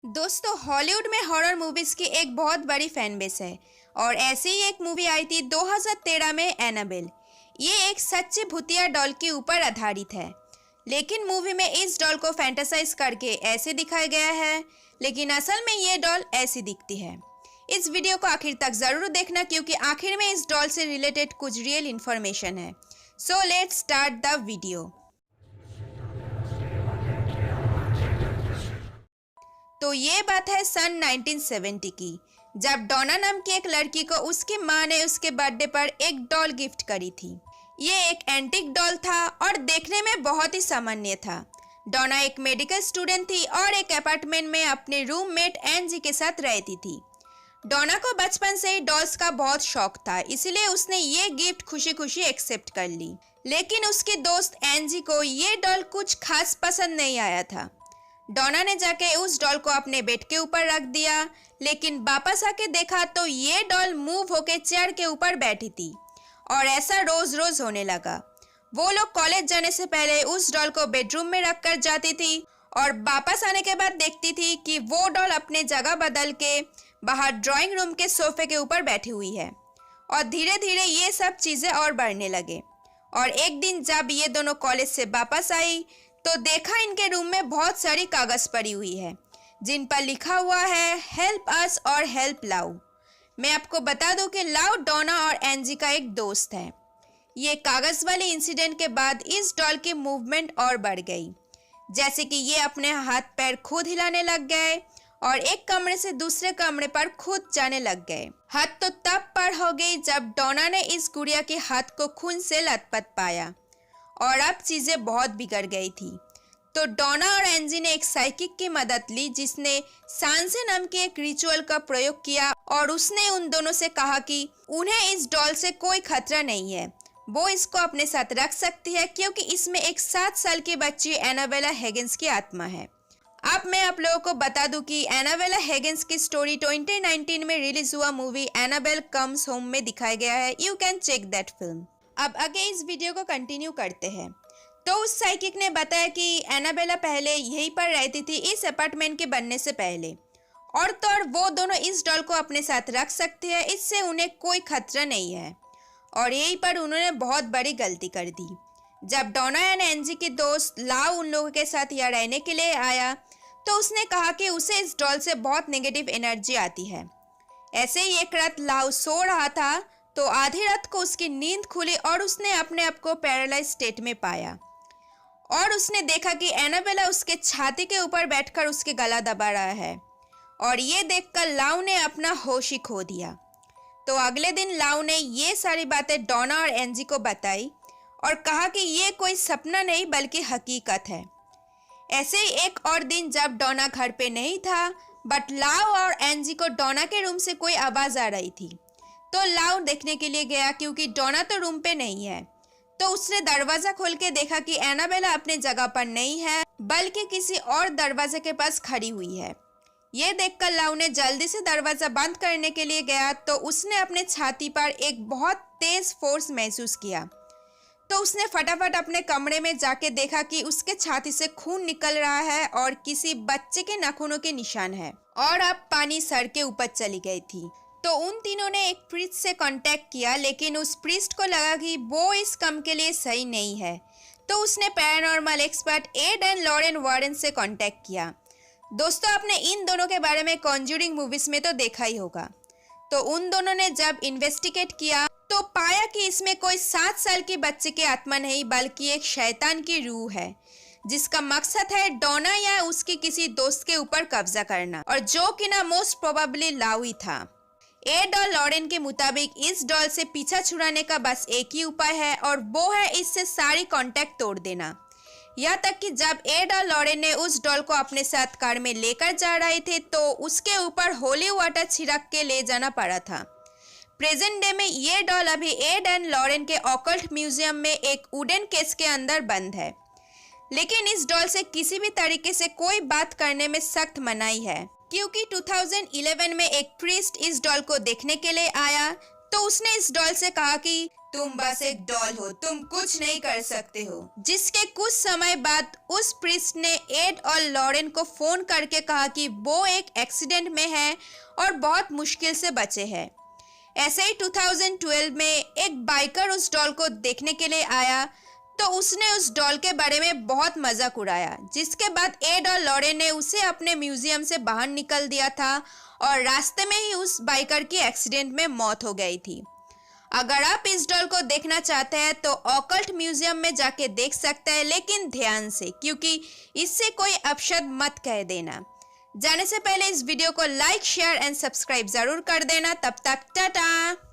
दोस्तों, हॉलीवुड में horror movies की एक बहुत बड़ी फैन बेस है और ऐसी ही एक मूवी आई थी 2013 में, एनाबेल। ये एक सच्ची भूतिया डॉल के ऊपर आधारित है, लेकिन मूवी में इस डॉल को फैंटासाइज करके ऐसे दिखाया गया है, लेकिन असल में ये डॉल ऐसी दिखती है। इस वीडियो को आखिर तक जरूर देखना, क्योंकि आखिर में इस डॉल से रिलेटेड कुछ रियल इन्फॉर्मेशन है। So let's start the video. तो ये बात है सन 1970 की, जब डोना नाम की एक लड़की को उसकी माँ ने उसके बर्थडे पर एक डॉल गिफ्ट करी थी। ये एक एंटीक डॉल था और देखने में बहुत ही सामान्य था। डोना एक मेडिकल स्टूडेंट थी और एक अपार्टमेंट में अपने रूममेट एनजी के साथ रहती थी। डोना को बचपन से ही डॉल्स का बहुत शौक था, इसलिए उसने ये गिफ्ट खुशी खुशी एक्सेप्ट कर ली। लेकिन उसकी दोस्त एनजी को ये डॉल कुछ खास पसंद नहीं आया था। डोना ने जाके उस डॉल को अपने बेड के ऊपर रख दिया, लेकिन वापस आके देखा तो ये डॉल मूव होके चेयर के ऊपर बैठी थी और ऐसा रोज रोज होने लगा। वो लोग कॉलेज जाने से पहले उस डॉल को बेडरूम में रख कर जाती थी और वापस आने के बाद देखती थी कि वो डॉल अपने जगह बदल के बाहर ड्राइंग रूम के सोफे के ऊपर बैठी हुई है। और धीरे धीरे ये सब चीजें और बढ़ने लगे। और एक दिन जब ये दोनों कॉलेज से वापस आई तो देखा इनके रूम में बहुत सारी कागज पड़ी हुई है, जिन पर लिखा हुआ है हेल्प अस और हेल्प लाउ। मैं आपको बता दूं कि लाउ डोना और एनजी का एक दोस्त है। ये कागज वाले इंसिडेंट के बाद इस डॉल की मूवमेंट और बढ़ गई, जैसे कि ये अपने हाथ पैर खुद हिलाने लग गए और एक कमरे से दूसरे कमरे पर खुद जाने लग गए। हद तो तब पार हो गई जब डोना ने इस गुड़िया के हाथ को खून से लथपथ पाया और अब चीजें बहुत बिगड़ गई थी। तो डोना और एनजी ने एक साइकिक की मदद ली, जिसने सांसे नाम के एक रिचुअल का प्रयोग किया और उसने उन दोनों से कहा कि उन्हें इस डॉल से कोई खतरा नहीं है, वो इसको अपने साथ रख सकती है, क्योंकि इसमें एक 7 साल की बच्ची एनाबेला हिगिंस की आत्मा है। अब मैं आप लोगों को बता दूं कि एनाबेला हिगिंस की स्टोरी 2019 में रिलीज हुआ मूवी एनाबेल कम्स होम में दिखाया गया है। You can check that film. अब आगे इस वीडियो को कंटिन्यू करते हैं। तो उस साइकिक ने बताया कि एनाबेला पहले यहीं पर रहती थी, इस अपार्टमेंट के बनने से पहले, और तो और वो दोनों इस डॉल को अपने साथ रख सकते हैं, इससे उन्हें कोई खतरा नहीं है। और यहीं पर उन्होंने बहुत बड़ी गलती कर दी। जब डोना एंड एनजी की दोस्त लाउ उन लोगों के साथ यहाँ रहने के लिए आया तो उसने कहा कि उसे इस डॉल से बहुत नेगेटिव एनर्जी आती है। ऐसे ही एक रात लाउ सो रहा था तो आधी रात को उसकी नींद खुली और उसने अपने आप को पैरालाइज स्टेट में पाया और उसने देखा कि एनाबेला उसके छाती के ऊपर बैठकर उसके गला दबा रहा है। और ये देखकर लाउ ने अपना होश ही खो दिया। तो अगले दिन लाउ ने ये सारी बातें डोना और एनजी को बताई और कहा कि ये कोई सपना नहीं बल्कि हकीकत है। ऐसे ही एक और दिन जब डोना घर पे नहीं था, बट लाउ और एनजी को डोना के रूम से कोई आवाज आ रही थी। तो लाउ देखने के लिए गया, क्योंकि डोना तो रूम पे नहीं है। तो उसने दरवाजा खोल के देखा कि एनाबेला अपने जगह पर नहीं है, बल्कि किसी और दरवाजे के पास खड़ी हुई है। ये देखकर लाउ ने जल्दी से दरवाजा बंद करने के लिए गया तो उसने अपने छाती पर एक बहुत तेज फोर्स महसूस किया। तो उसने फटाफट अपने कमरे में जाके देखा कि उसके छाती से खून निकल रहा है और किसी बच्चे के नाखूनों के निशान है, और अब पानी सर के ऊपर चली गई थी। तो उन तीनों ने एक प्रीस्ट से कांटेक्ट किया, लेकिन उस प्रीस्ट को लगा कि वो इस काम के लिए सही नहीं है। तो उसने paranormal expert Ed and Lorraine Warren से कांटेक्ट किया। दोस्तों, आपने इन दोनों के बारे में कॉन्ज्यूरिंग मूवीज में तो देखा ही होगा। तो उन दोनों ने जब इन्वेस्टिगेट किया तो पाया कि इसमें कोई 7 साल की बच्चे की आत्मा नहीं, बल्कि एक शैतान की रूह है, जिसका मकसद है डोना या उसकी किसी दोस्त के ऊपर कब्जा करना, और जो कि ना मोस्ट प्रोबेबली लाउ ही था। एड और लॉरेन के मुताबिक इस डॉल से पीछा छुड़ाने का बस एक ही उपाय है, और वो है इससे सारी कांटेक्ट तोड़ देना। यहाँ तक कि जब एड और लॉरेन ने उस डॉल को अपने साथ कार में लेकर जा रहे थे तो उसके ऊपर होली वाटर छिड़क के ले जाना पड़ा था। प्रेजेंट डे में ये डॉल अभी एड एंड लॉरेन के ऑकल्ट म्यूजियम में एक वुडन केस के अंदर बंद है, लेकिन इस डॉल से किसी भी तरीके से कोई बात करने में सख्त मनाही है, क्योंकि 2011 में एक प्रीस्ट इस डॉल को देखने के लिए आया तो उसने इस डॉल से कहा कि तुम बस एक डॉल हो, तुम कुछ नहीं कर सकते हो। जिसके कुछ समय बाद उस प्रीस्ट ने एड और लॉरेन को फोन करके कहा कि वो एक एक्सीडेंट में है और बहुत मुश्किल से बचे हैं। ऐसे ही 2012 में एक बाइकर उस डॉल को देखने के लिए आया तो उसने उस डॉल के बारे में बहुत मजाक उड़ाया, जिसके बाद एड और लॉरेन ने उसे अपने म्यूजियम से बाहर निकल दिया था और रास्ते में ही उस बाइकर की एक्सीडेंट में मौत हो गई थी। अगर आप इस डॉल को देखना चाहते हैं तो ऑकल्ट म्यूजियम में जाके देख सकते हैं, लेकिन ध्यान से, क्योंकि इससे कोई अपशब्द मत कह देना। जाने से पहले इस वीडियो को लाइक, शेयर एंड सब्सक्राइब जरूर कर देना। तब तक टाटा।